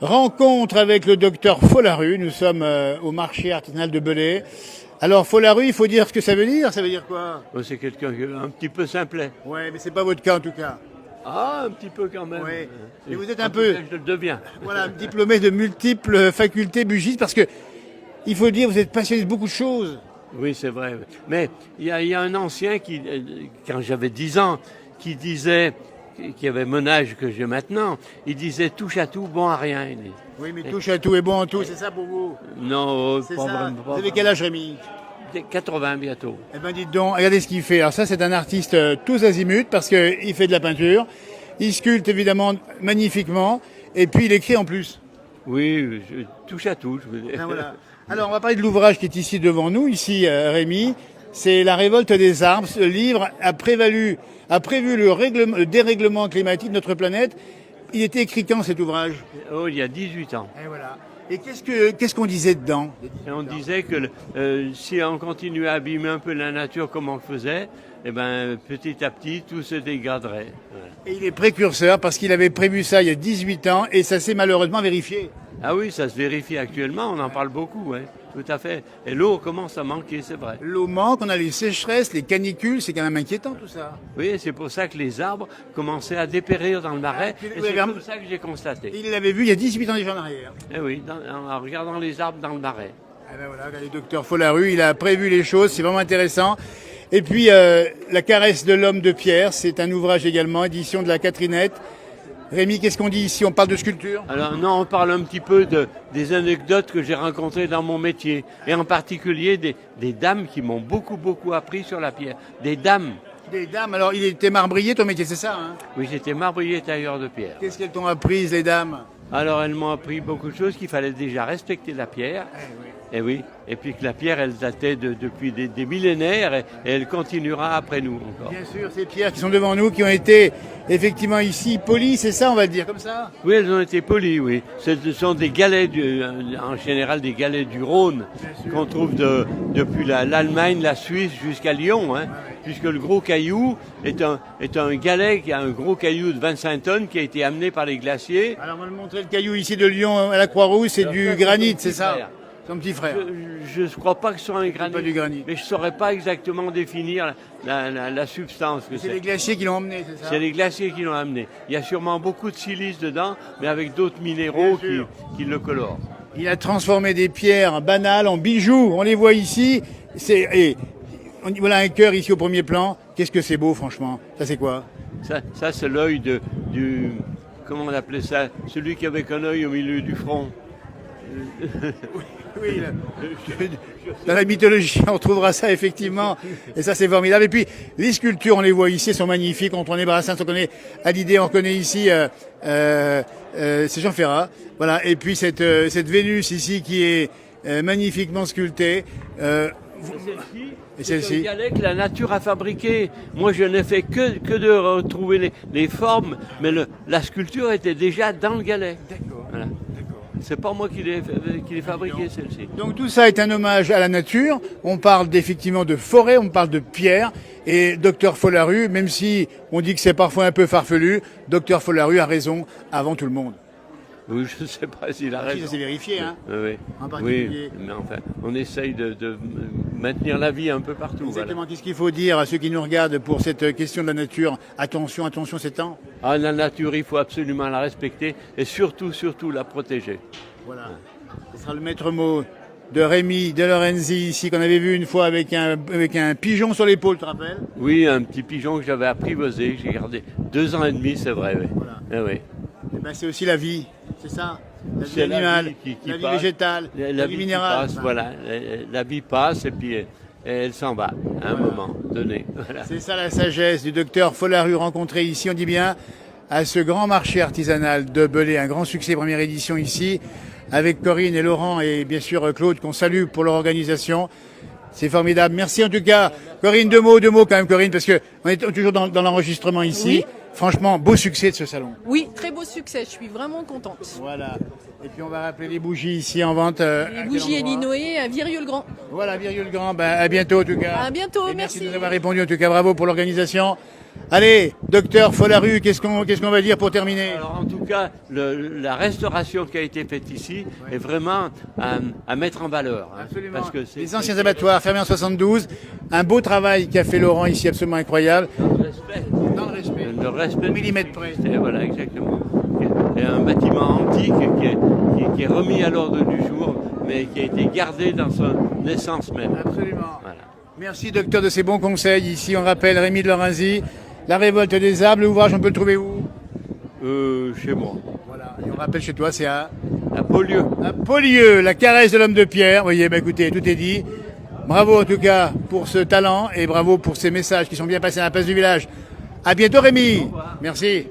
Rencontre avec le docteur Folarue. Nous sommes au marché artisanal de Belay. Alors Folarue, il faut dire ce que ça veut dire. Ça veut dire quoi? C'est quelqu'un un petit peu simplet. Ouais, mais c'est pas votre cas en tout cas. Ah, un petit peu quand même. Ouais. Et vous êtes un peu, je le deviens. voilà, diplômé de multiples facultés bugistes parce que il faut dire, vous êtes passionné de beaucoup de choses. Oui, c'est vrai. Mais il y a un ancien qui, quand j'avais 10 ans, qui disait, qui avait mon âge que j'ai maintenant, il disait touche à tout, bon à rien. Oui, mais touche à tout et bon en tout, c'est ça pour vous? Non, C'est pas ça. vraiment. Vous avez quel âge, Rémi? 80 bientôt. Eh ben dites donc, regardez ce qu'il fait. Alors ça, c'est un artiste tous azimuts parce qu'il fait de la peinture, il sculpte évidemment magnifiquement, et puis il écrit en plus. Oui, je touche à tout, je veux dire. Ben voilà. Alors on va parler de l'ouvrage qui est ici devant nous, ici Rémi. C'est La révolte des arbres. Ce livre a prévu le dérèglement climatique de notre planète. Il était écrit quand cet ouvrage? Oh, il y a 18 ans. Et voilà. Et qu'est-ce qu'on disait dedans? Et on disait que si on continuait à abîmer un peu la nature comme on le faisait, eh ben, petit à petit, tout se dégraderait. Voilà. Et il est précurseur parce qu'il avait prévu ça il y a 18 ans et ça s'est malheureusement vérifié. Ah oui, ça se vérifie actuellement, on en parle beaucoup, ouais, tout à fait. Et l'eau commence à manquer, c'est vrai. L'eau manque, on a les sécheresses, les canicules, c'est quand même inquiétant tout ça. Oui, c'est pour ça que les arbres commençaient à dépérir dans le marais, et c'est comme ça que j'ai constaté. Il l'avait vu il y a 18 ans déjà en arrière. Eh oui, en regardant les arbres dans le marais. Ah ben voilà, le docteur Folarue, il a prévu les choses, c'est vraiment intéressant. Et puis, La caresse de l'homme de Pierre, c'est un ouvrage également, édition de la Catherinette. Rémi, qu'est-ce qu'on dit ici? On parle de sculpture? Alors non, on parle un petit peu des anecdotes que j'ai rencontrées dans mon métier, et en particulier des dames qui m'ont beaucoup appris sur la pierre. Des dames. Des dames, alors il était marbrier ton métier, c'est ça hein? Oui, j'étais marbrier tailleur de pierre. Qu'est-ce qu'elles t'ont appris, les dames? Alors elles m'ont appris beaucoup de choses, qu'il fallait déjà respecter la pierre. Et oui, et puis que la pierre, elle datait depuis des millénaires et elle continuera après nous encore. Bien sûr, ces pierres qui sont devant nous, qui ont été effectivement ici polies, c'est ça, on va le dire comme ça? Oui, elles ont été polies, oui. Ce sont des galets, en général des galets du Rhône, qu'on trouve depuis l'Allemagne, la Suisse jusqu'à Lyon, hein, puisque le gros caillou est un galet qui a un gros caillou de 25 tonnes qui a été amené par les glaciers. Alors on va le montrer, le caillou ici de Lyon à la Croix-Rouge, c'est du granit, c'est ça? Son petit frère. Je ne crois pas que ce soit un granit, pas du granit. mais je ne saurais pas exactement définir la substance que c'est. Les glaciers qui l'ont emmené, c'est ça? C'est les glaciers qui l'ont amené. Il y a sûrement beaucoup de silice dedans, mais avec d'autres minéraux qui le colorent. Il a transformé des pierres banales en bijoux. On les voit ici. Voilà un cœur ici au premier plan. Qu'est-ce que c'est beau, franchement. Ça, c'est quoi? Ça c'est l'œil du... Comment on appelait ça? Celui qui avait qu'un œil au milieu du front. Oui, dans la mythologie, on trouvera ça effectivement, et ça c'est formidable. Et puis les sculptures, on les voit ici, sont magnifiques. On connaît Brassens, on connaît Hallyday, on connaît ici, c'est Jean Ferrat. Voilà. Et puis cette Vénus ici qui est magnifiquement sculptée. C'est un galet que la nature a fabriqué. Moi, je n'ai fait que de retrouver les formes, mais la sculpture était déjà dans le galet. D'accord. Voilà. C'est pas moi qui l'ai fabriqué, celle-ci. Donc tout ça est un hommage à la nature. On parle effectivement de forêt, on parle de pierre. Et Docteur Folarue, même si on dit que c'est parfois un peu farfelu, Docteur Folarue a raison avant tout le monde. Oui, je ne sais pas s'il a raison. Ça s'est vérifié, hein? Oui, en particulier. Oui, mais enfin, on essaye de maintenir la vie un peu partout. Exactement. Voilà. Qu'est-ce qu'il faut dire à ceux qui nous regardent pour cette question de la nature? Attention, c'est temps. Ah, la nature, il faut absolument la respecter et surtout la protéger. Voilà. Ce sera le maître mot de Rémi De Lorenzi ici, qu'on avait vu une fois avec un pigeon sur l'épaule, tu te rappelles? Oui, un petit pigeon que j'avais apprivoisé, j'ai gardé 2 ans et demi, c'est vrai. Oui. Voilà. Oui. Et ben, c'est aussi la vie, c'est ça? La vie c'est animale, la vie végétale, la vie minérale. Voilà, la vie passe et puis elle s'en va à un moment donné. Voilà. C'est ça la sagesse du docteur Folarue rencontré ici, on dit bien, à ce grand marché artisanal de Belay, un grand succès, première édition ici, avec Corinne et Laurent et bien sûr Claude qu'on salue pour leur organisation. C'est formidable. Merci en tout cas. Corinne, deux mots quand même Corinne, parce que on est toujours dans l'enregistrement ici. Oui. Franchement, beau succès de ce salon. Oui, très beau succès, je suis vraiment contente. Voilà. Et puis on va rappeler les bougies ici en vente. Les bougies Elinoé à Virieu-le-Grand. Voilà, Virieu-le-Grand. Ben, à bientôt en tout cas. À bientôt, et merci. Merci de nous avoir répondu en tout cas. Bravo pour l'organisation. Allez, docteur Folarue, qu'est-ce qu'on va dire pour terminer? Alors en tout cas, la restauration qui a été faite ici est vraiment à mettre en valeur. Hein, Absolument. parce que les anciens abattoirs fermés en 72, un beau travail qu'a fait Laurent ici, absolument incroyable. Dans le respect. Le respect. Au millimètre près. Et voilà, exactement. C'est un bâtiment antique qui est remis à l'ordre du jour, mais qui a été gardé dans son essence même. Absolument. Voilà. Merci docteur de ces bons conseils. Ici, on rappelle Rémi de Lorenzi, La Révolte des Arbres. L'ouvrage, on peut le trouver où? Chez moi. Voilà. Et on rappelle chez toi, c'est à Beaulieu. Beaulieu, la caresse de l'homme de pierre. Vous voyez, écoutez, tout est dit. Bravo en tout cas pour ce talent et bravo pour ces messages qui sont bien passés à la place du village. À bientôt Rémi. Merci.